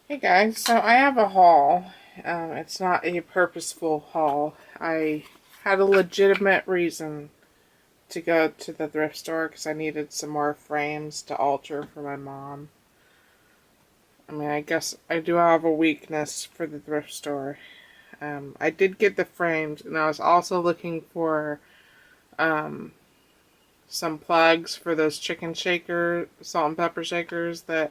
Hey guys, so I have a haul. It's not a purposeful haul. I had a legitimate reason to go to the thrift store because I needed some more frames to alter for my mom. I mean, I guess I do have a weakness for the thrift store. I did get the frames, and I was also looking for um, some plugs for those chicken shaker, salt and pepper shakers that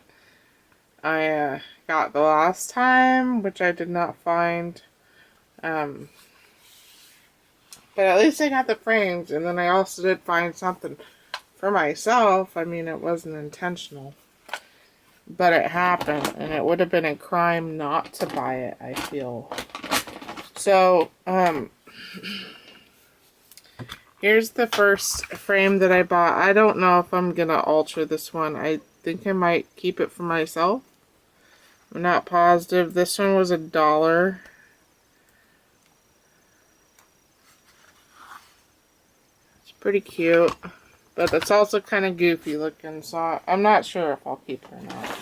I got the last time, which I did not find. Um, but at least I got the frames, and then I also did find something for myself. I mean, it wasn't intentional, but it happened, and it would have been a crime not to buy it, I feel. So, here's the first frame that I bought. I don't know if I'm gonna alter this one. I think I might keep it for myself. I'm not positive. This one was $1. It's pretty cute, but it's also kind of goofy looking, so I'm not sure if I'll keep it or not.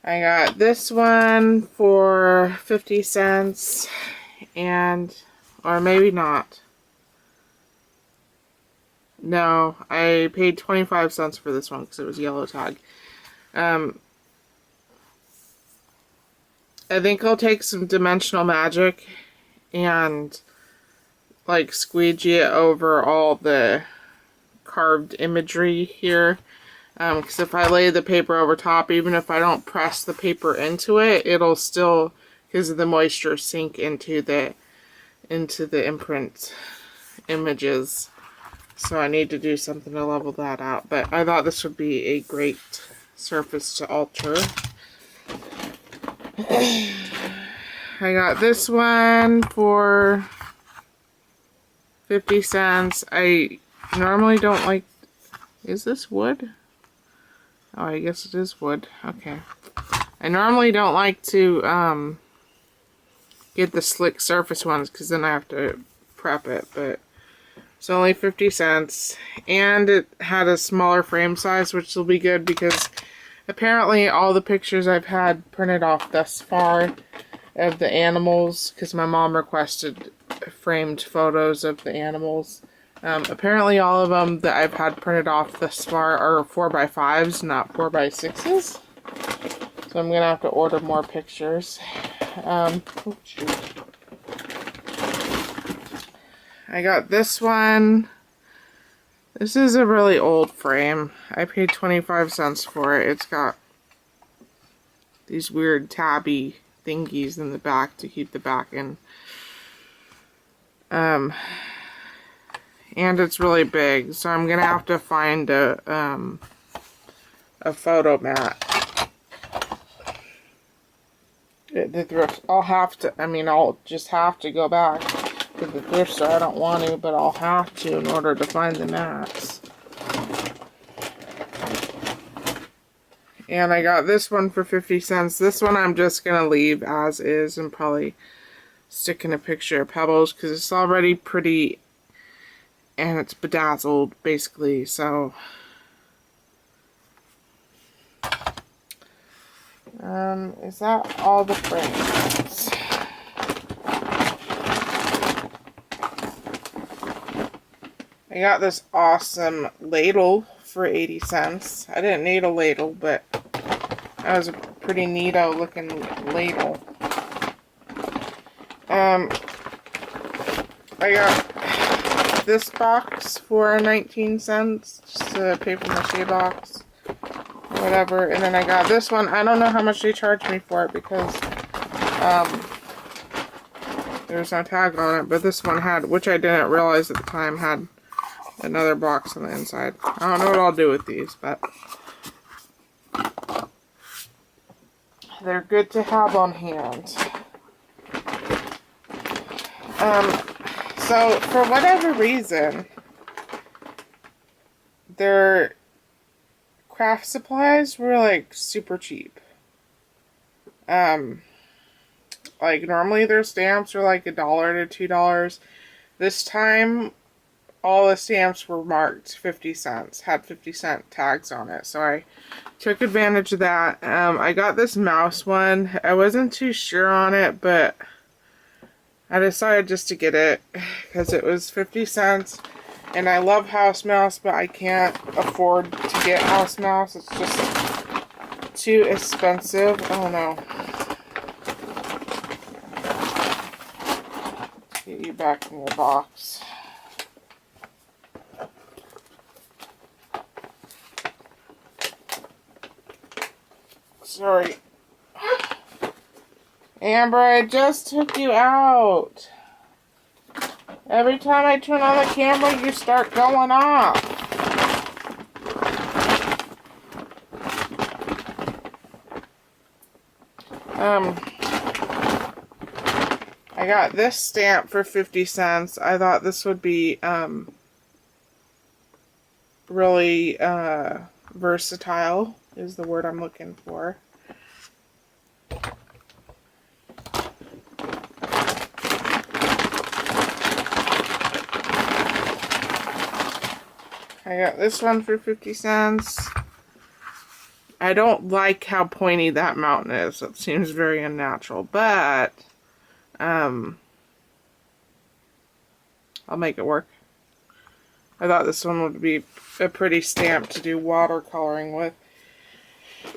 I got this one for 50 cents, or maybe not. No, I paid 25 cents for this one because it was yellow tag. I think I'll take some dimensional magic and like squeegee it over all the carved imagery here. Because if I lay the paper over top, even if I don't press the paper into it, it'll still, because of the moisture, sink into the imprint images. So I need to do something to level that out. But I thought this would be a great surface to alter. I got this one for 50 cents. I normally don't like... Is this wood? Oh, I guess it is wood. Okay. I normally don't like to get the slick surface ones because then I have to prep it, but it's only 50 cents. And it had a smaller frame size, which will be good because apparently all the pictures I've had printed off thus far of the animals, because my mom requested framed photos of the animals. Apparently all of them that I've had printed off thus far are 4x5s, not 4x6s. So I'm going to have to order more pictures. Oh, shoot. I got this one. This is a really old frame. I paid 25 cents for it. It's got these weird tabby thingies in the back to keep the back in. And it's really big, so I'm gonna have to find a photo mat. The thrift. I'll just have to go back to the thrift store. I don't want to, but I'll have to in order to find the mats. And I got this one for 50 cents. This one I'm just gonna leave as is and probably stick in a picture of Pebbles because it's already pretty and it's bedazzled basically, so is that all the frames? I got this awesome ladle for 80 cents. I didn't need a ladle, but that was a pretty neato looking ladle. I got this box for 19 cents, just a paper mache box, whatever. And then I got this one. I don't know how much they charged me for it because there's no tag on it, but this one had, which I didn't realize at the time, had another box on the inside. I don't know what I'll do with these, but they're good to have on hand. So for whatever reason, their craft supplies were like super cheap. Like normally their stamps are like $1 to $2. This time all the stamps were marked 50 cents, had 50-cent tags on it. So I took advantage of that. I got this mouse one. I wasn't too sure on it, but I decided just to get it because it was 50 cents. And I love house mouse, but I can't afford to get house mouse. It's just too expensive. Oh no. Get you back in your box. Sorry. Amber, I just took you out. Every time I turn on the camera, you start going off. I got this stamp for 50 cents. I thought this would be, really, versatile, is the word I'm looking for. I got this one for 50 cents. I don't like how pointy that mountain is. It seems very unnatural, but I'll make it work. I thought this one would be a pretty stamp to do watercoloring with.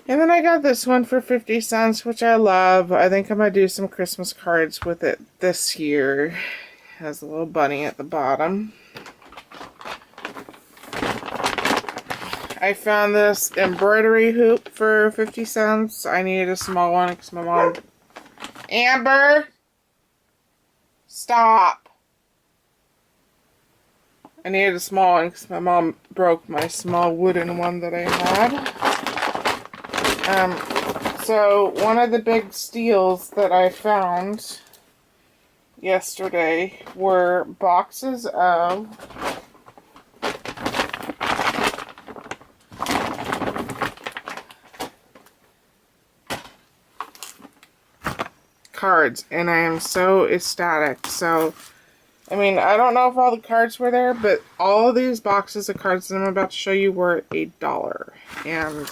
And then I got this one for 50 cents, which I love. I think I'm going to do some Christmas cards with it this year. It has a little bunny at the bottom. I found this embroidery hoop for 50 cents. I needed a small one because my mom... Amber! Stop! I needed a small one because my mom broke my small wooden one that I had. So one of the big steals that I found yesterday were boxes of cards, and I am so ecstatic. So, I mean, I don't know if all the cards were there, but all of these boxes of cards that I'm about to show you were $1. And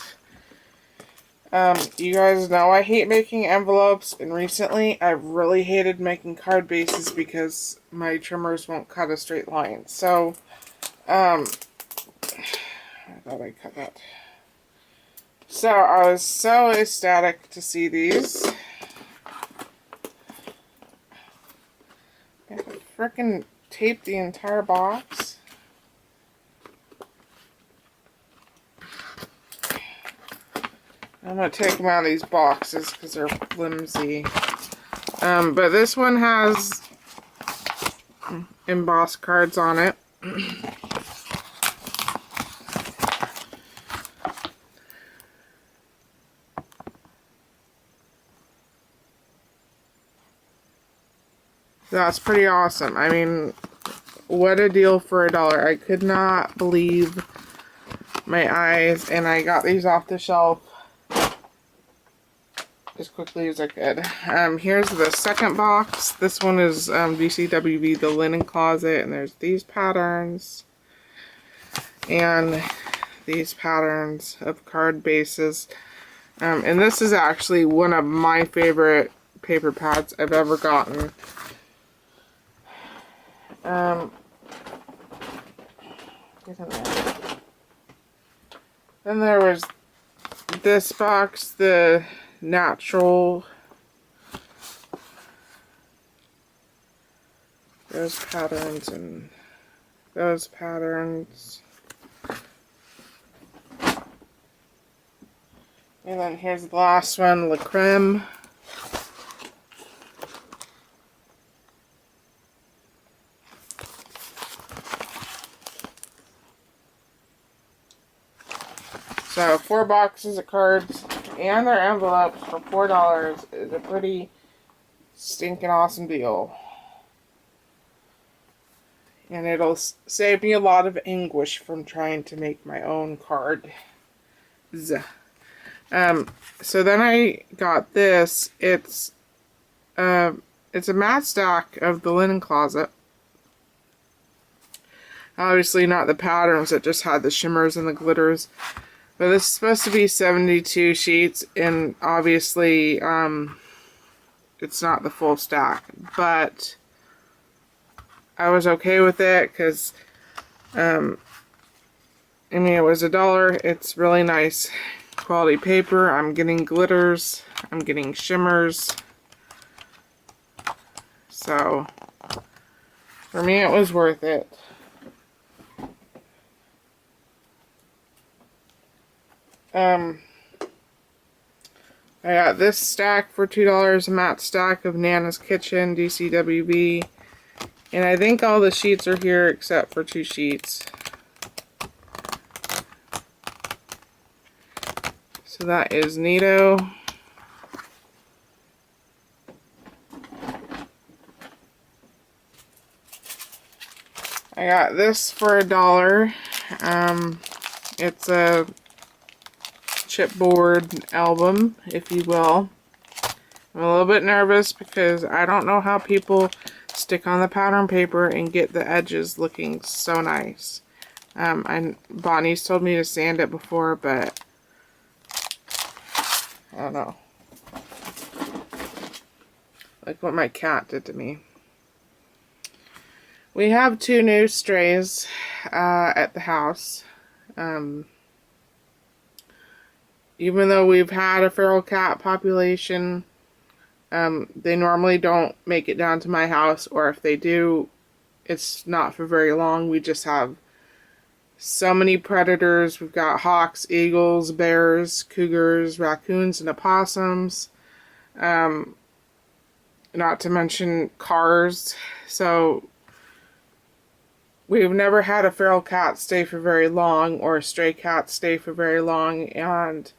you guys know I hate making envelopes, and recently I've really hated making card bases because my trimmers won't cut a straight line. So, I thought I cut that. So, I was so ecstatic to see these. I have to frickin' tape the entire box. I'm going to take them out of these boxes because they're flimsy. But this one has embossed cards on it. That's pretty awesome. I mean, what a deal for $1. I could not believe my eyes, and I got these off the shelf as quickly as I could. Here's the second box. This one is VCWV, the linen closet, and there's these patterns and these patterns of card bases. And this is actually one of my favorite paper pads I've ever gotten. Then there was this box, the natural, those patterns and those patterns. And then here's the last one, La Creme. So 4 boxes of cards and their envelopes for $4 is a pretty stinking awesome deal. And it'll save me a lot of anguish from trying to make my own cards. So then I got this. It's a matte stack of the linen closet. Obviously not the patterns, it just had the shimmers and the glitters. But this is supposed to be 72 sheets, and obviously it's not the full stack. But I was okay with it because I mean, it was $1. It's really nice quality paper. I'm getting glitters. I'm getting shimmers. So, for me, it was worth it. I got this stack for $2, a matte stack of Nana's Kitchen, DCWB. And I think all the sheets are here except for 2 sheets. So that is neato. I got this for $1. It's a chipboard album, if you will. I'm a little bit nervous because I don't know how people stick on the pattern paper and get the edges looking so nice. And Bonnie's told me to sand it before, but I don't know. Like what my cat did to me. We have 2 new strays at the house. Even though we've had a feral cat population, they normally don't make it down to my house, or if they do, it's not for very long. We just have so many predators. We've got hawks, eagles, bears, cougars, raccoons, and opossums. Not to mention cars. So we've never had a feral cat stay for very long, or a stray cat stay for very long, and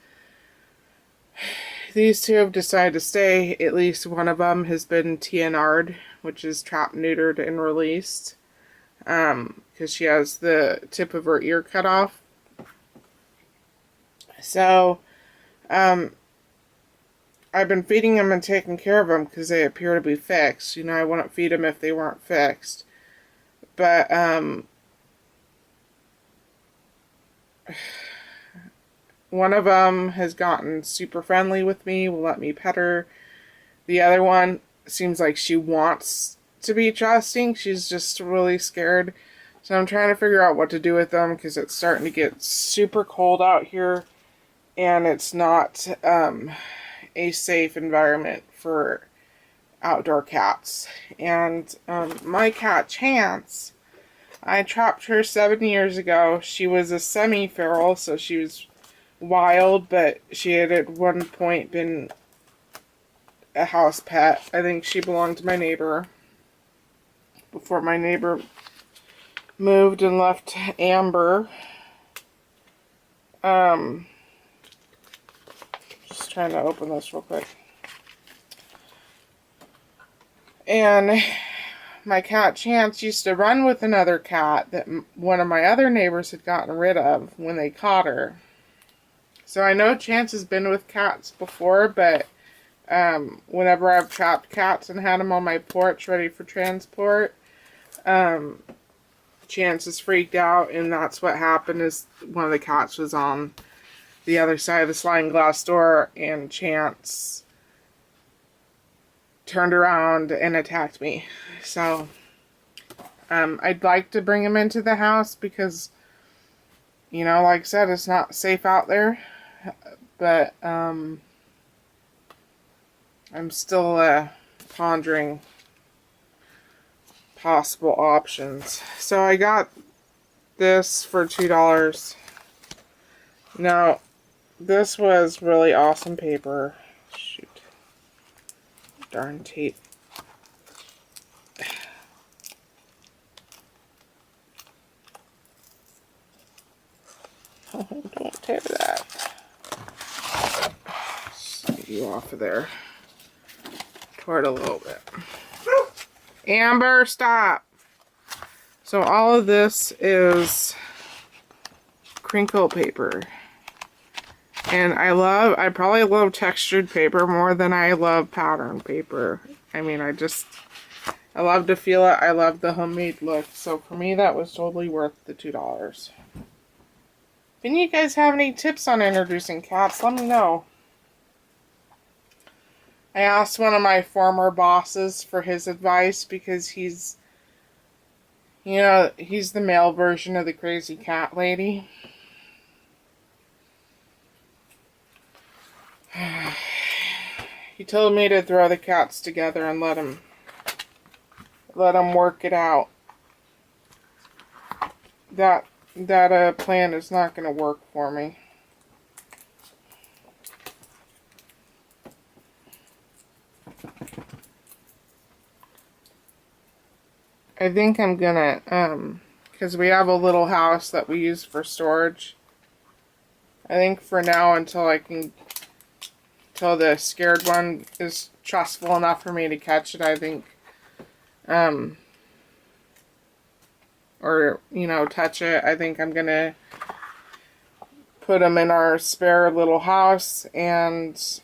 these 2 have decided to stay. At least one of them has been TNR'd, which is trapped, neutered, and released, because she has the tip of her ear cut off. So, I've been feeding them and taking care of them because they appear to be fixed. You know, I wouldn't feed them if they weren't fixed. But, one of them has gotten super friendly with me, will let me pet her. The other one seems like she wants to be trusting. She's just really scared. So I'm trying to figure out what to do with them because it's starting to get super cold out here. And it's not a safe environment for outdoor cats. And my cat, Chance, I trapped her 7 years ago. She was a semi-feral, so she was wild, but she had at one point been a house pet. I think she belonged to my neighbor before my neighbor moved and left Amber. Just trying to open this real quick. And my cat Chance used to run with another cat that one of my other neighbors had gotten rid of when they caught her. So I know Chance has been with cats before, but whenever I've trapped cats and had them on my porch ready for transport, Chance is freaked out, and that's what happened. Is one of the cats was on the other side of the sliding glass door, and Chance turned around and attacked me. So I'd like to bring him into the house because, you know, like I said, it's not safe out there. But I'm still pondering possible options. So I got this for $2. Now, this was really awesome paper. Shoot. Darn tape. Oh, don't tear that. Get you off of there. Tore it a little bit. Amber, stop! So all of this is crinkle paper. And I probably love textured paper more than I love pattern paper. I mean, I love to feel it. I love the homemade look. So for me, that was totally worth the $2. If any of you guys have any tips on introducing cats, let me know. I asked one of my former bosses for his advice because he's, you know, he's the male version of the crazy cat lady. He told me to throw the cats together and let them work it out. That plan is not going to work for me. I think I'm gonna, because we have a little house that we use for storage. I think for now, until the scared one is trustful enough for me to catch it, I think, or, you know, touch it, I think I'm gonna put them in our spare little house and,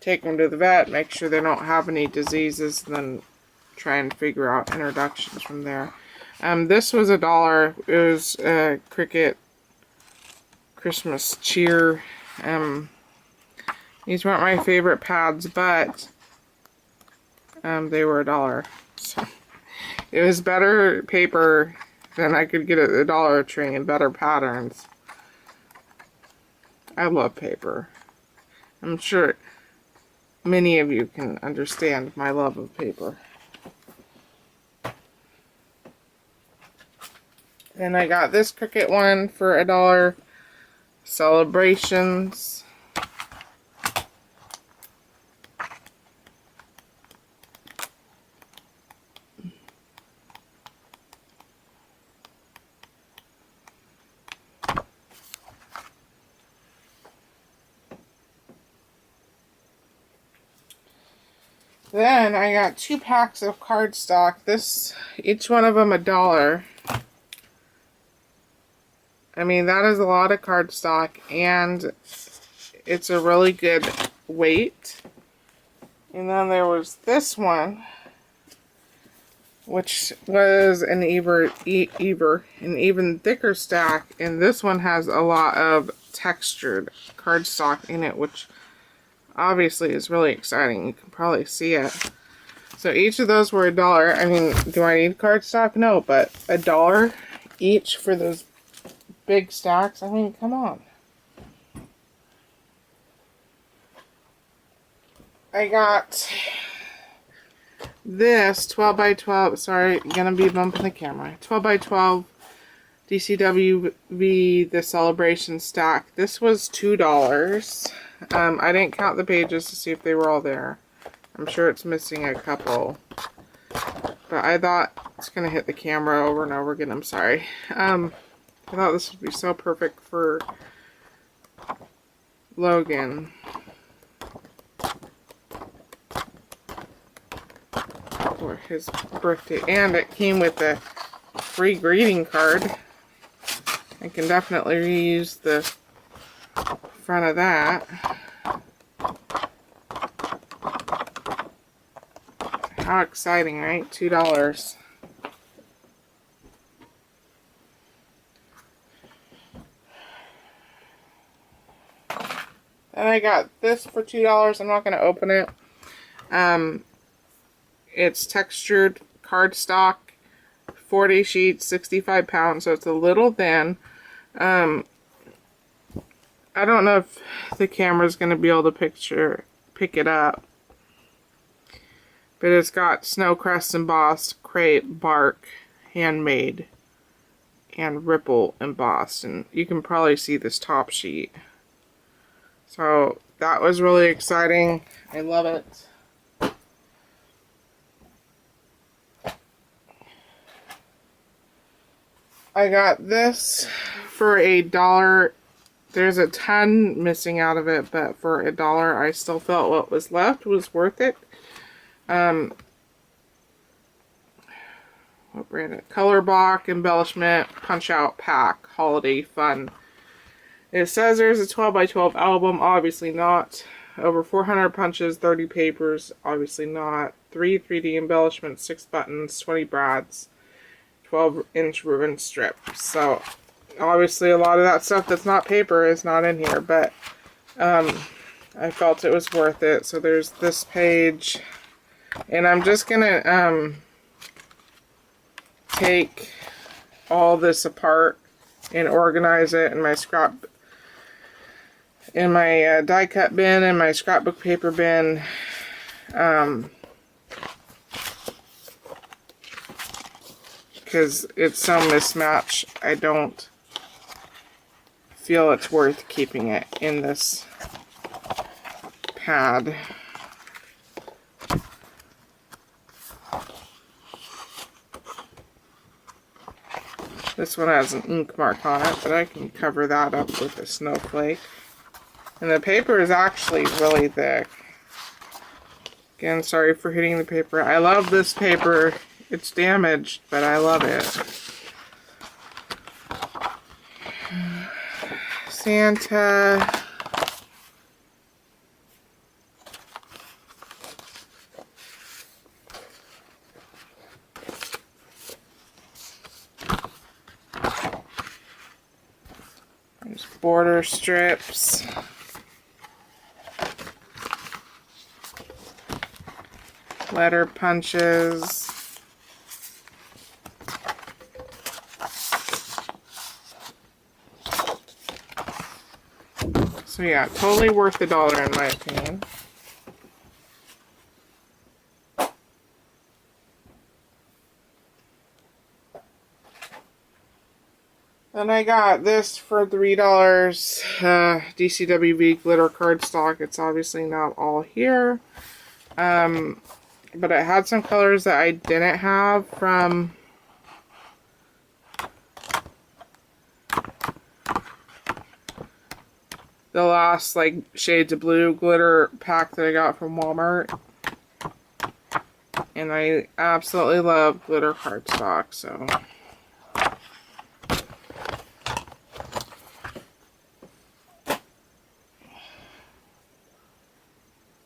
take them to the vet, make sure they don't have any diseases, and then try and figure out introductions from there. This was $1. It was a Cricket Christmas cheer. These weren't my favorite pads, but they were $1. So it was better paper than I could get at the Dollar Tree and better patterns. I love paper. I'm sure many of you can understand my love of paper. And I got this Cricut one for $1. Celebrations. Then I got 2 packs of cardstock. Each one of them $1. I mean, that is a lot of cardstock, and it's a really good weight. And then there was this one, which was an even thicker stack, and this one has a lot of textured cardstock in it, which obviously is really exciting. You can probably see it. So each of those were $1. I mean, do I need cardstock? No, but $1 each for those big stacks. I mean, come on. I got this 12 by 12. Sorry, gonna be bumping the camera. 12 by 12 DCWV, the celebration stack. This was $2. I didn't count the pages to see if they were all there. I'm sure it's missing a couple. But I thought, it's going to hit the camera over and over again, I'm sorry. I thought this would be so perfect for Logan. For his birthday. And it came with a free greeting card. I can definitely reuse the front of that. How exciting, right? $2. Then I got this for $2. I'm not going to open it. It's textured cardstock, 40 sheets, 65 pounds, so it's a little thin. I don't know if the camera's going to be able to pick it up. But it's got Snowcrest embossed, crepe, bark, handmade, and ripple embossed. And you can probably see this top sheet. So that was really exciting. I love it. I got this for $1. There's a ton missing out of it, but for $1, I still felt what was left was worth it. What brand? Color Block Embellishment Punch Out Pack Holiday Fun. It says there's a 12 by 12 album. Obviously not. over 400 punches, 30 papers, obviously not, 3 3D embellishments, 6 buttons, 20 brads, 12-inch ribbon strip. So obviously a lot of that stuff that's not paper is not in here, but I felt it was worth it. So there's this page, and I'm just gonna take all this apart and organize it in my die cut bin and my scrapbook paper bin. Because it's so mismatched, I don't feel it's worth keeping it in this pad. This one has an ink mark on it, but I can cover that up with a snowflake. And the paper is actually really thick. Again, sorry for hitting the paper. I love this paper. It's damaged, but I love it. Santa. There's border strips. Letter punches. So yeah, totally worth $1 in my opinion. Then I got this for $3, DCWV glitter cardstock. It's obviously not all here. But it had some colors that I didn't have from the last like shades of blue glitter pack that I got from Walmart. And I absolutely love glitter cardstock, so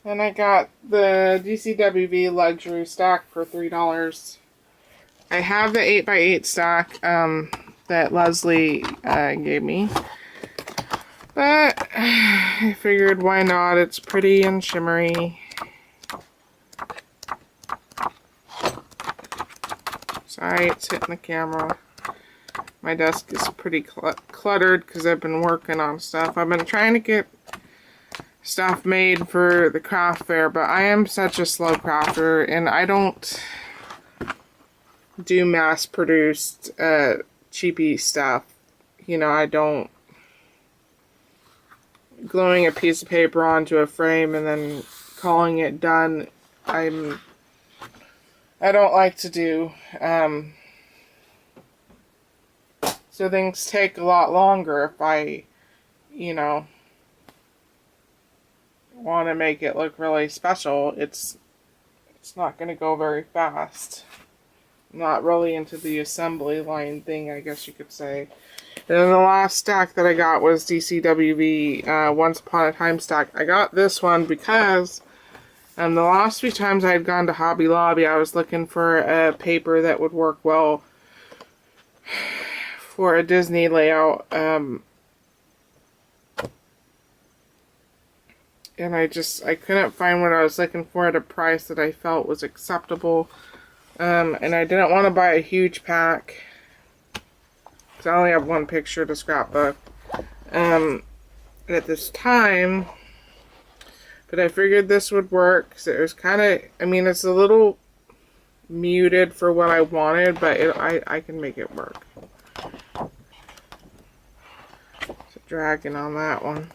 and I got the DCWV luxury stack for $3. I have the 8x8 stack that Leslie gave me. But I figured why not? It's pretty and shimmery. Sorry, it's hitting the camera. My desk is pretty cluttered because I've been working on stuff. I've been trying to get stuff made for the craft fair, but I am such a slow crafter, and I don't do mass-produced cheapy stuff. You know, I don't gluing a piece of paper onto a frame and then calling it done. I don't like to do. So things take a lot longer if I, you know, want to make it look really special. It's not going to go very fast. I'm not really into the assembly line thing, I guess you could say. And then the last stack that I got was DCWV Once Upon a Time stack. I got this one because the last few times I had gone to Hobby Lobby, I was looking for a paper that would work well for a Disney layout. And I couldn't find what I was looking for at a price that I felt was acceptable. And I didn't want to buy a huge pack. I only have one picture to scrapbook at this time, but I figured this would work because it was kind of, I mean, it's a little muted for what I wanted, but I can make it work. It's a dragon on that one.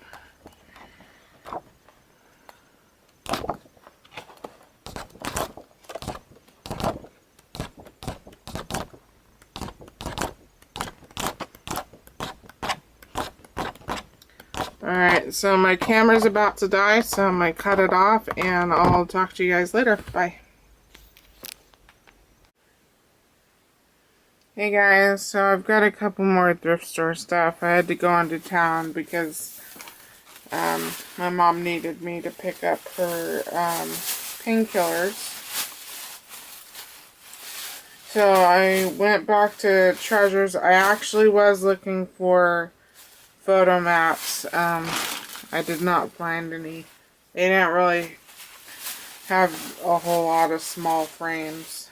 Alright, so my camera's about to die, so I'm going to cut it off, and I'll talk to you guys later. Bye. Hey guys, so I've got a couple more thrift store stuff. I had to go into town because My mom needed me to pick up her painkillers. So I went back to Treasures. I actually was looking for photo mats. I did not find any. They didn't really have a whole lot of small frames.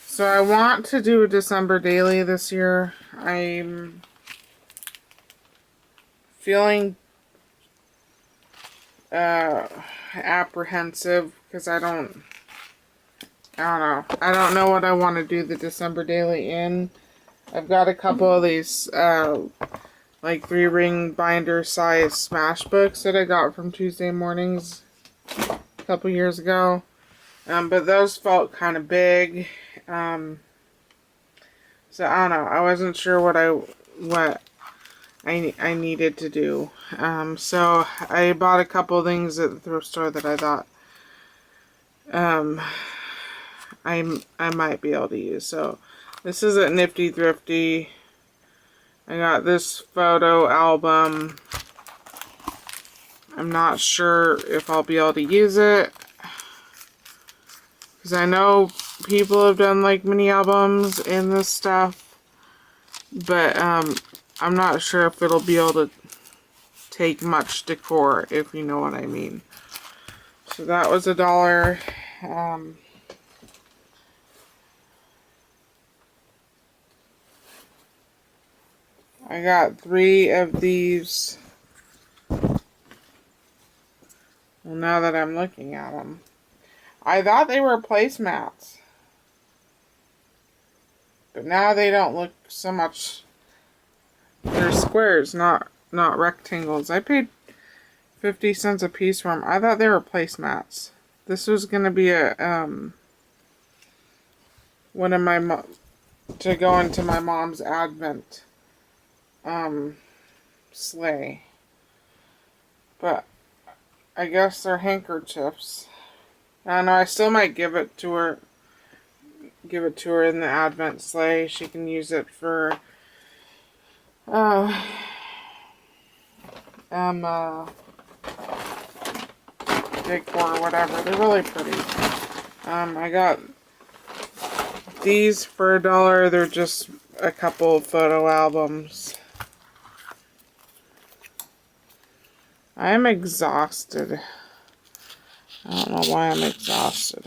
So I want to do a December daily this year. I'm feeling apprehensive because I don't know. I don't know what I want to do the December daily in. I've got a couple of these like 3-ring binder size smash books that I got from Tuesday Mornings a couple years ago. But those felt kind of big. So I don't know. I wasn't sure what I needed to do. So I bought a couple things at the thrift store that I thought I might be able to use. So this is at Nifty Thrifty. I got this photo album. I'm not sure if I'll be able to use it, because I know people have done like mini albums in this stuff, but I'm not sure if it'll be able to take much decor, if you know what I mean. So that was $1. I got 3 of these. Well, now that I'm looking at them, I thought they were placemats, but now they don't look so much. They're squares, not rectangles. I paid 50 cents a piece for them. I thought they were placemats. This was gonna be a one of my to go into my mom's Advent sleigh, but I guess they're handkerchiefs. I don't know. I still might give it to her in the Advent sleigh. She can use it for decor or whatever. They're really pretty. I got these for $1. They're just a couple of photo albums. I am exhausted. I don't know why I'm exhausted.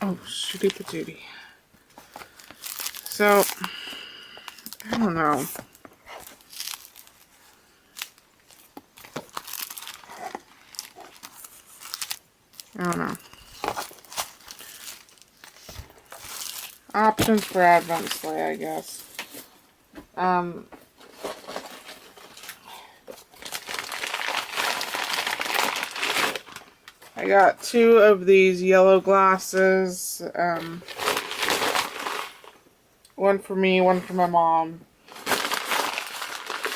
Oh, shooty patootie. So, I don't know. Options for Advent sleigh, I guess. I got 2 of these yellow glasses. One for me, one for my mom.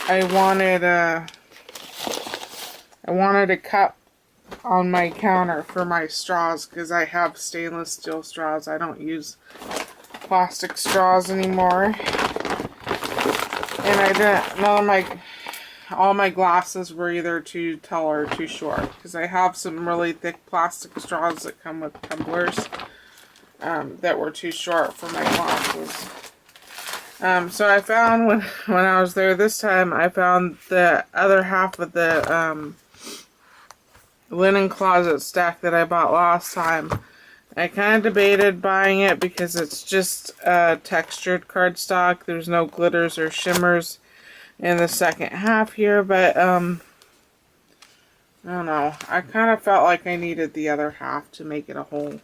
I wanted a cup on my counter for my straws, because I have stainless steel straws. I don't use plastic straws anymore. And I didn't, all my glasses were either too tall or too short, because I have some really thick plastic straws that come with tumblers that were too short for my glasses. So I found when I was there this time, I found the other half of the linen closet stack that I bought last time. I kind of debated buying it because it's just textured cardstock. There's no glitters or shimmers in the second half here, but I don't know. I kind of felt like I needed the other half to make it a whole.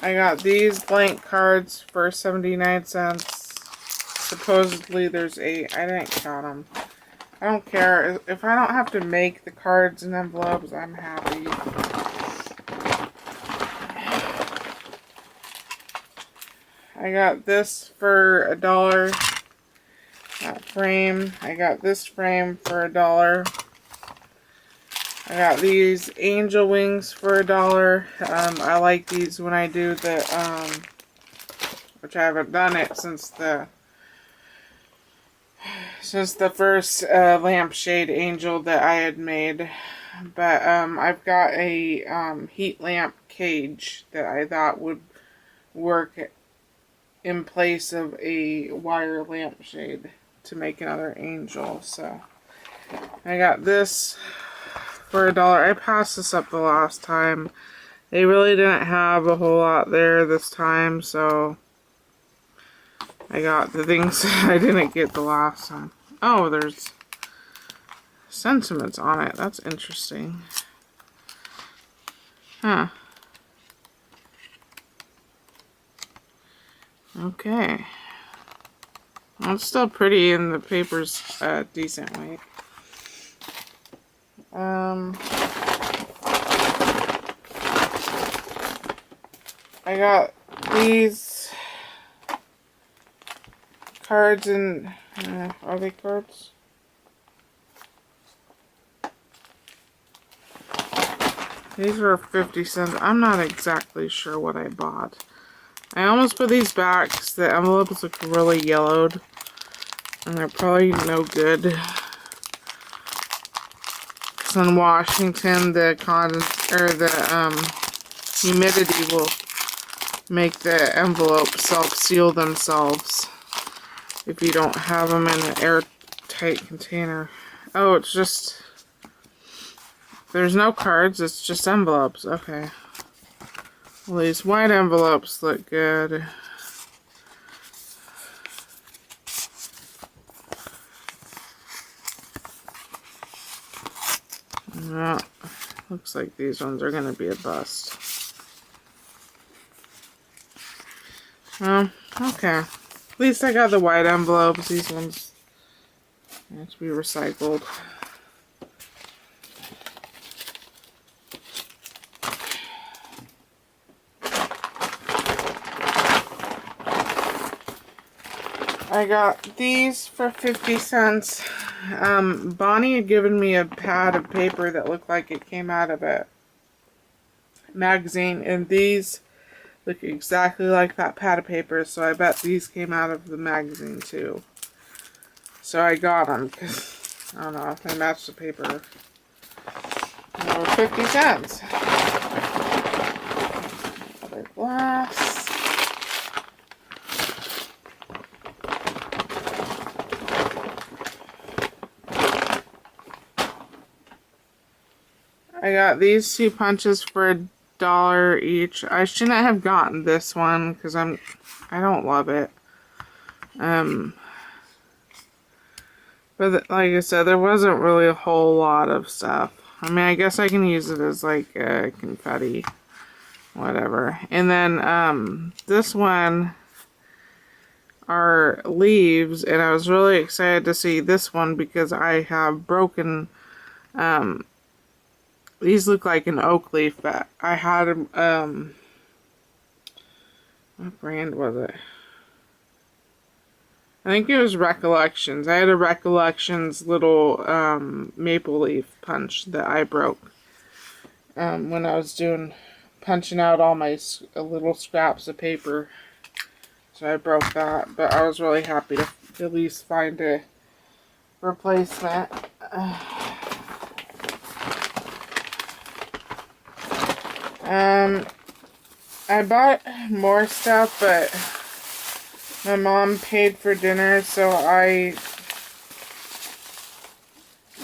I got these blank cards for 79 cents. Supposedly there's 8. I didn't count them. I don't care. If I don't have to make the cards and envelopes, I'm happy. I got this for $1. That frame. I got this frame for $1. I got these angel wings for $1. I like these when I do the, which I haven't done it since the first lampshade angel that I had made. But I've got a heat lamp cage that I thought would work in place of a wire lampshade to make another angel. So I got this for $1. I passed this up the last time. They really didn't have a whole lot there this time, so I got the things I didn't get the last time. Oh, there's sentiments on it. That's interesting. Huh. Okay. Well, it's still pretty and the paper's decent weight. I got these cards and are they cards? These were 50 cents. I'm not exactly sure what I bought. I almost put these back because the envelopes look really yellowed. And they're probably no good. Because in Washington, the humidity will make the envelopes self-seal themselves if you don't have them in an airtight container. Oh, it's just... There's no cards, it's just envelopes. Okay. Well, these white envelopes look good. Well, looks like these ones are going to be a bust. Well, okay. At least I got the white envelopes. These ones have to be recycled. I got these for 50 cents. Bonnie had given me a pad of paper that looked like it came out of a magazine, and these look exactly like that pad of paper, so I bet these came out of the magazine too. So I got them because, I don't know, if they match the paper. They were 50 cents. Other glass. I got these 2 punches for $1 each. I shouldn't have gotten this one because I don't love it. But like I said, there wasn't really a whole lot of stuff. I mean, I guess I can use it as like confetti, whatever. And then this one are leaves, and I was really excited to see this one because I have broken. These look like an oak leaf, but I had them, what brand was it? I think it was Recollections. I had a Recollections little maple leaf punch that I broke when I was punching out all my little scraps of paper. So I broke that, but I was really happy to at least find a replacement. I bought more stuff, but my mom paid for dinner, so I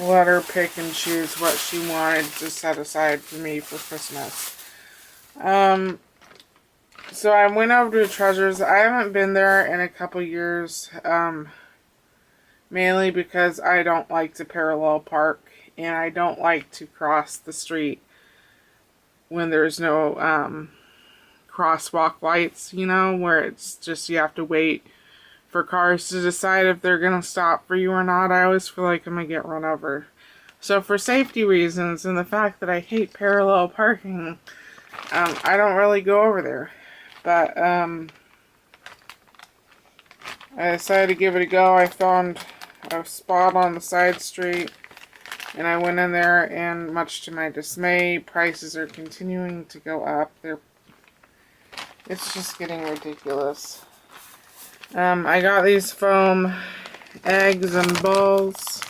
let her pick and choose what she wanted to set aside for me for Christmas. So I went over to Treasures. I haven't been there in a couple years, mainly because I don't like to parallel park, and I don't like to cross the street when there's no crosswalk lights, you know, where it's just you have to wait for cars to decide if they're going to stop for you or not. I always feel like I'm going to get run over. So for safety reasons and the fact that I hate parallel parking, I don't really go over there. But I decided to give it a go. I found a spot on the side street And I went in there, and much to my dismay, prices are continuing to go up. It's just getting ridiculous. I got these foam eggs and balls.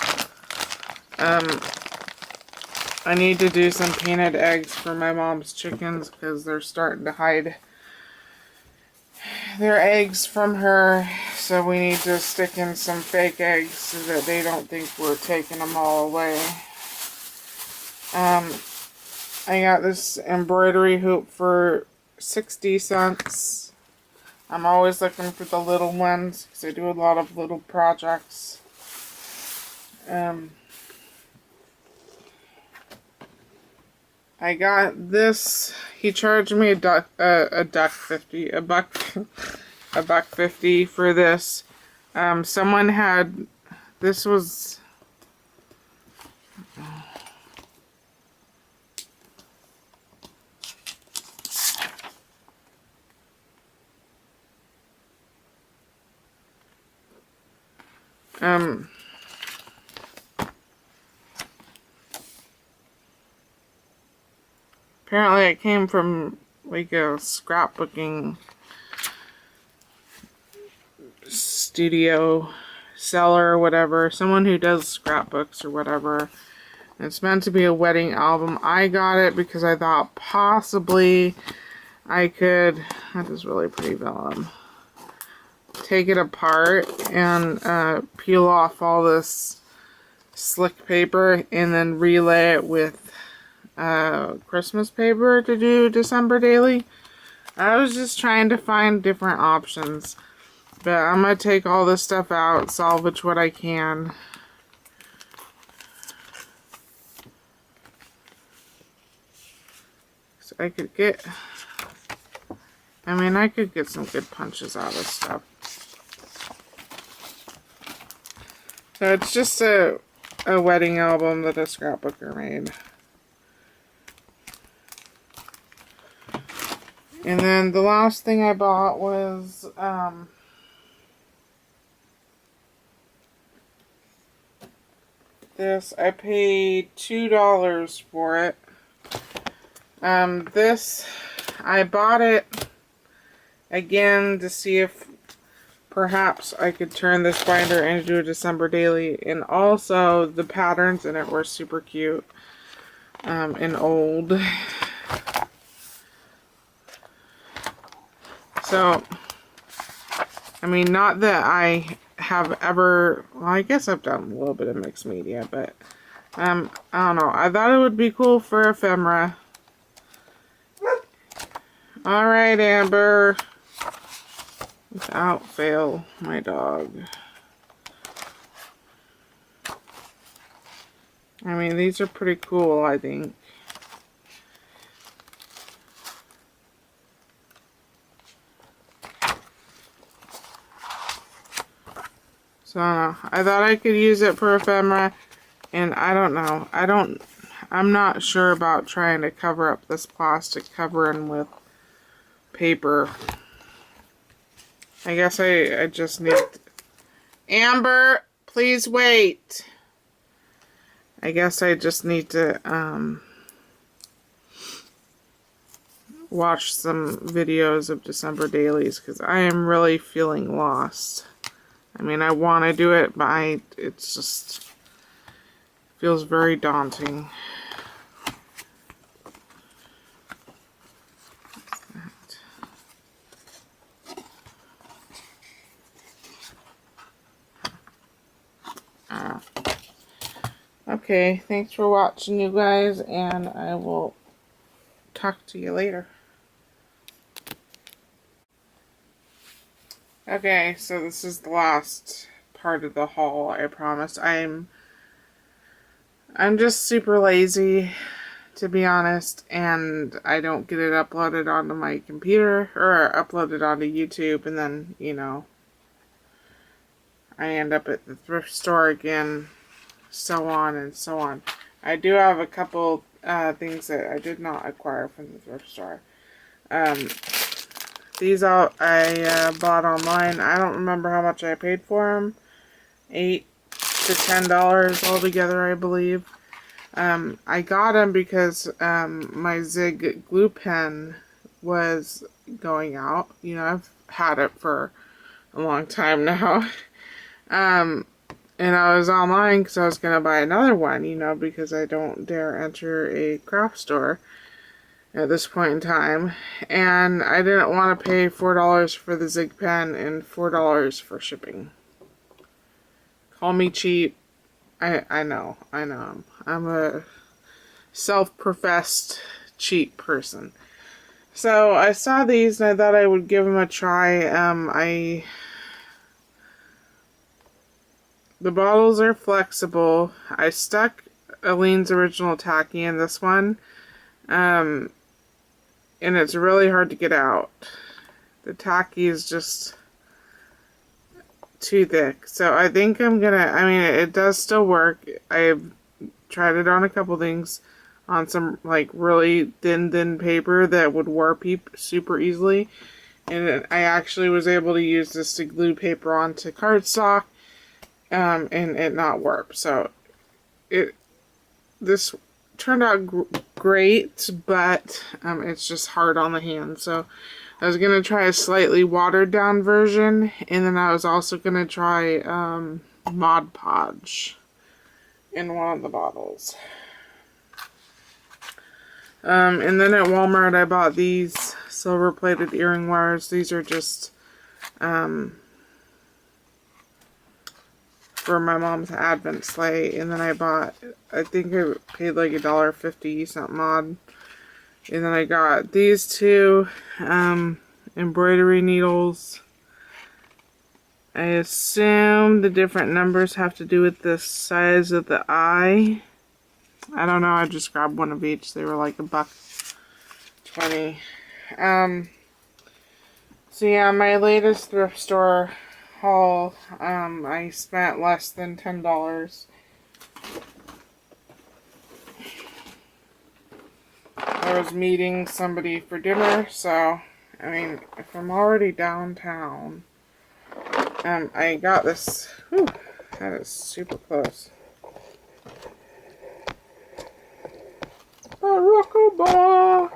I need to do some painted eggs for my mom's chickens because they're starting to hide their eggs from her. So we need to stick in some fake eggs so that they don't think we're taking them all away. I got this embroidery hoop for 60 cents. I'm always looking for the little ones because I do a lot of little projects. I got this. He charged me a buck $1.50 for this. Someone had, this was, apparently it came from like a scrapbooking studio seller or whatever. Someone who does scrapbooks or whatever. It's meant to be a wedding album. I got it because I thought possibly I could, that is really pretty vellum, take it apart and peel off all this slick paper and then relay it with Christmas paper to do December daily. I was just trying to find different options, but I'm gonna take all this stuff out, salvage what I can. So I could get, I could get some good punches out of stuff. So it's just a wedding album that a scrapbooker made. And then the last thing I bought was this. I paid $2 for it. This, I bought it again to see if perhaps I could turn this binder into a December daily. And also the patterns in it were super cute and old. So, not that I have ever, well, I guess I've done a little bit of mixed media, but, I don't know. I thought it would be cool for ephemera. Alright, Amber. Without fail, my dog. These are pretty cool, I think. So, I thought I could use it for ephemera, and I don't know. I'm not sure about trying to cover up this plastic covering with paper. I guess I just need... Amber, please wait. I guess I just need to watch some videos of December dailies, because I am really feeling lost. I want to do it, but it's just feels very daunting. Okay, thanks for watching, you guys, and I will talk to you later. Okay, so this is the last part of the haul, I promise. I'm just super lazy, to be honest, and I don't get it uploaded onto my computer, or uploaded onto YouTube, and then, I end up at the thrift store again, so on and so on. I do have a couple things that I did not acquire from the thrift store. These I bought online. I don't remember how much I paid for them. $8 to $10 altogether, I believe. I got them because my Zig glue pen was going out. You know, I've had it for a long time now. And I was online because I was going to buy another one, you know, because I don't dare enter a craft store at this point in time. And I didn't want to pay $4 for the Zig pen and $4 for shipping. Call me cheap. I know. I'm a self-professed cheap person. So I saw these and I thought I would give them a try. The bottles are flexible. I stuck Aleene's Original Tacky in this one. And it's really hard to get out. The tacky is just too thick. So I think I'm gonna, I mean, it does still work. I've tried it on a couple things. On some, like, really thin paper that would warp super easily. And I actually was able to use this to glue paper onto cardstock. And it not warp. So this turned out great, but it's just hard on the hand. So I was gonna try a slightly watered down version, and then I was also gonna try Mod Podge in one of the bottles. And then at Walmart I bought these silver plated earring wires. These are just for my mom's Advent sleigh, and then I bought, I think I paid like $1.50 something odd, and then I got these two embroidery needles. I assume the different numbers have to do with the size of the eye. I don't know, I just grabbed one of each. They were like $1.20. So yeah, my latest thrift store haul, I spent less than $10. I was meeting somebody for dinner, so, I mean, if I'm already downtown, I got this, whew, that is super close. Rockabah!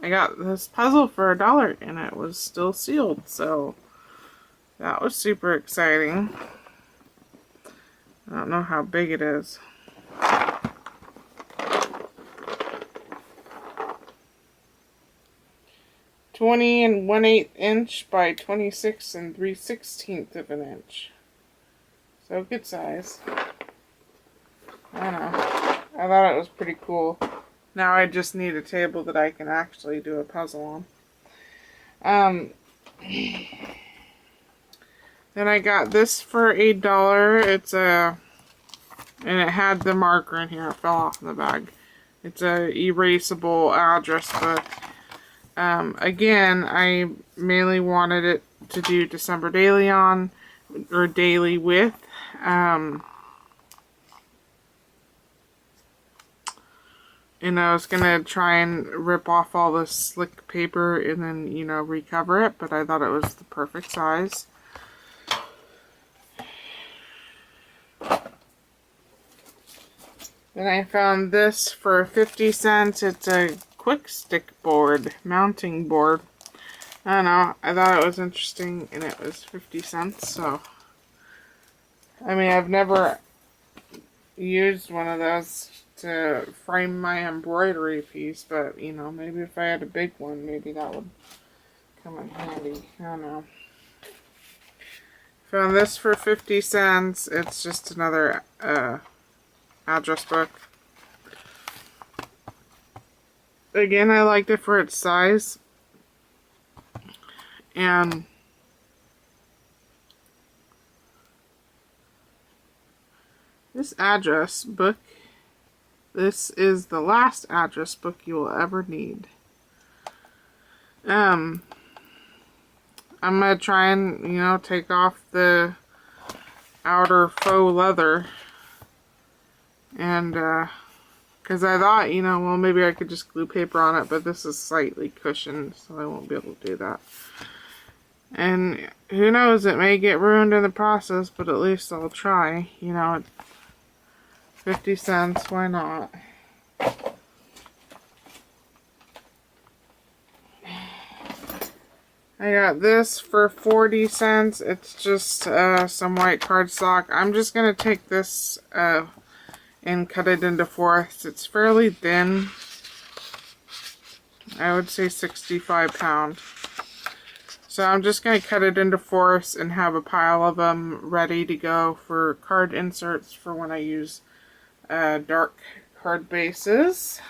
I got this puzzle for $1 and it was still sealed, so that was super exciting. I don't know how big it is. "20 1/8 inch by 26 3/16 of an inch. So good size. I don't know. I thought it was pretty cool. Now I just need a table that I can actually do a puzzle on. Then I got this for $1. It's and it had the marker in here. It fell off in the bag. It's a erasable address book. Again, I mainly wanted it to do December daily on, or daily with. And I was gonna try and rip off all the slick paper and then, you know, recover it, but I thought it was the perfect size. Then I found this for 50 cents. It's a quick stick board, mounting board. I don't know, I thought it was interesting and it was 50 cents, so. I mean, I've never used one of those to frame my embroidery piece, but, you know, maybe if I had a big one, maybe that would come in handy. I don't know. Found this for 50 cents. It's just another address book. Again, I liked it for its size. And this address book, this is the last address book you will ever need. I'm gonna try and, you know, take off the outer faux leather, and because I thought, you know, well, maybe I could just glue paper on it, but this is slightly cushioned, so I won't be able to do that. And who knows, it may get ruined in the process, but at least I'll try. You know, 50 cents, why not? I got this for 40 cents. It's just some white cardstock. I'm just going to take this and cut it into fourths. It's fairly thin. I would say 65 pound. So I'm just going to cut it into fourths and have a pile of them ready to go for card inserts for when I use dark card bases.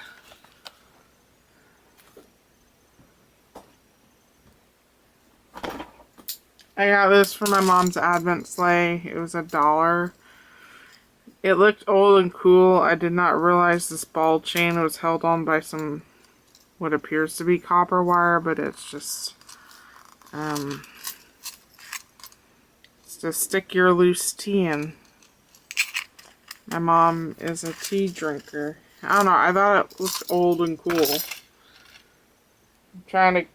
I got this for my mom's advent sleigh. It was $1. It looked old and cool. I did not realize this ball chain was held on by some what appears to be copper wire, but it's just it's to stick your loose tea in. My mom is a tea drinker. I don't know, I thought it looked old and cool. I'm trying to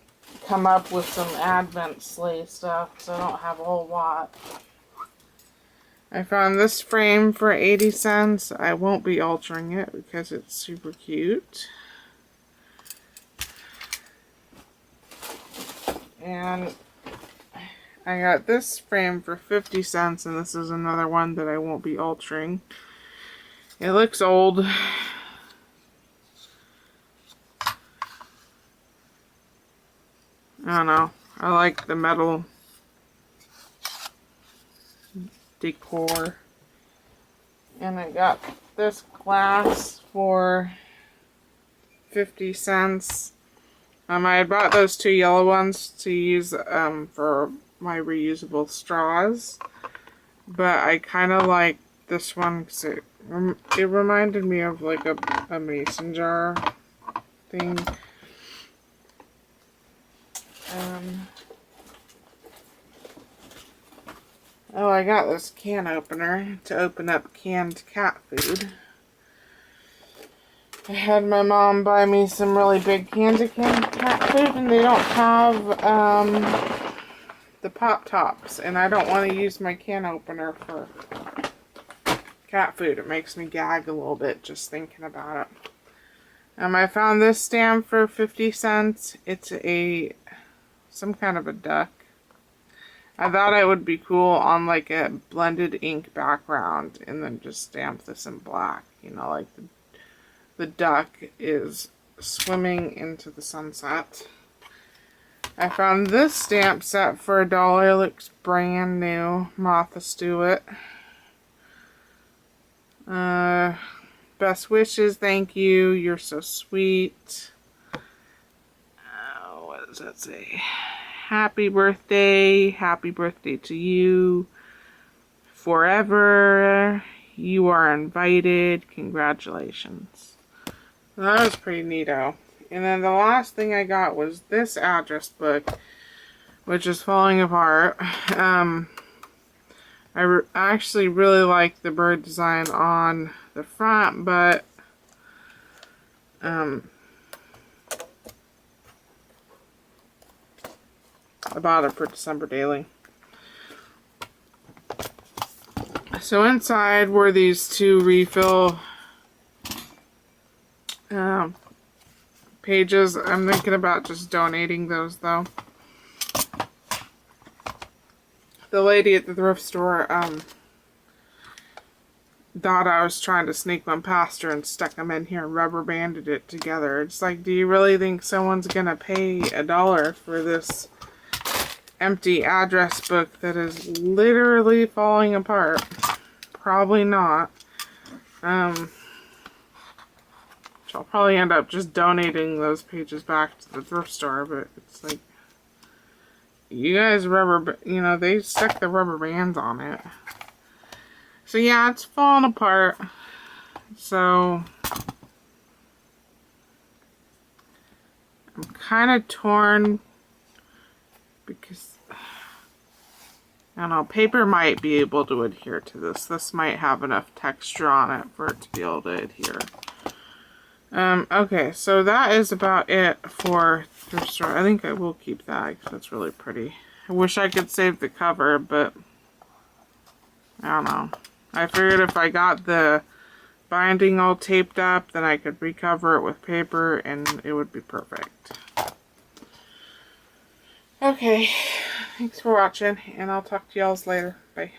come up with some advent sleigh stuff, so I don't have a whole lot. I found this frame for 80 cents. I won't be altering it because it's super cute. And I got this frame for 50 cents, and this is another one that I won't be altering. It looks old. I don't know. I like the metal decor. And I got this glass for 50 cents. I had bought those two yellow ones to use for my reusable straws. But I kind of like this one because it reminded me of like a mason jar thing. Oh, I got this can opener to open up canned cat food. I had my mom buy me some really big cans of canned cat food, and they don't have the pop tops, and I don't want to use my can opener for cat food. It makes me gag a little bit just thinking about it. I found this stamp for 50 cents. It's some kind of a duck. I thought it would be cool on like a blended ink background and then just stamp this in black. You know, like the duck is swimming into the sunset. I found this stamp set for $1. It looks brand new. Martha Stewart. Best wishes, thank you. You're so sweet. What does that say? Happy birthday to you, forever, you are invited, congratulations. That was pretty neato. And then the last thing I got was this address book, which is falling apart. I actually really like the bird design on the front, but I bought it for December Daily. So inside were these two refill pages. I'm thinking about just donating those though. The lady at the thrift store thought I was trying to sneak one past her and stuck them in here and rubber banded it together. It's like, do you really think someone's gonna pay $1 for this empty address book that is literally falling apart? Probably not. So I'll probably end up just donating those pages back to the thrift store, but it's like, you guys they stuck the rubber bands on it. So yeah, it's falling apart. So I'm kind of torn because I don't know, paper might be able to adhere to this. This might have enough texture on it for it to be able to adhere. Okay, so that is about it for thrift store. I think I will keep that because that's really pretty. I wish I could save the cover, but I don't know. I figured if I got the binding all taped up, then I could recover it with paper and it would be perfect. Okay, thanks for watching, and I'll talk to y'all later. Bye.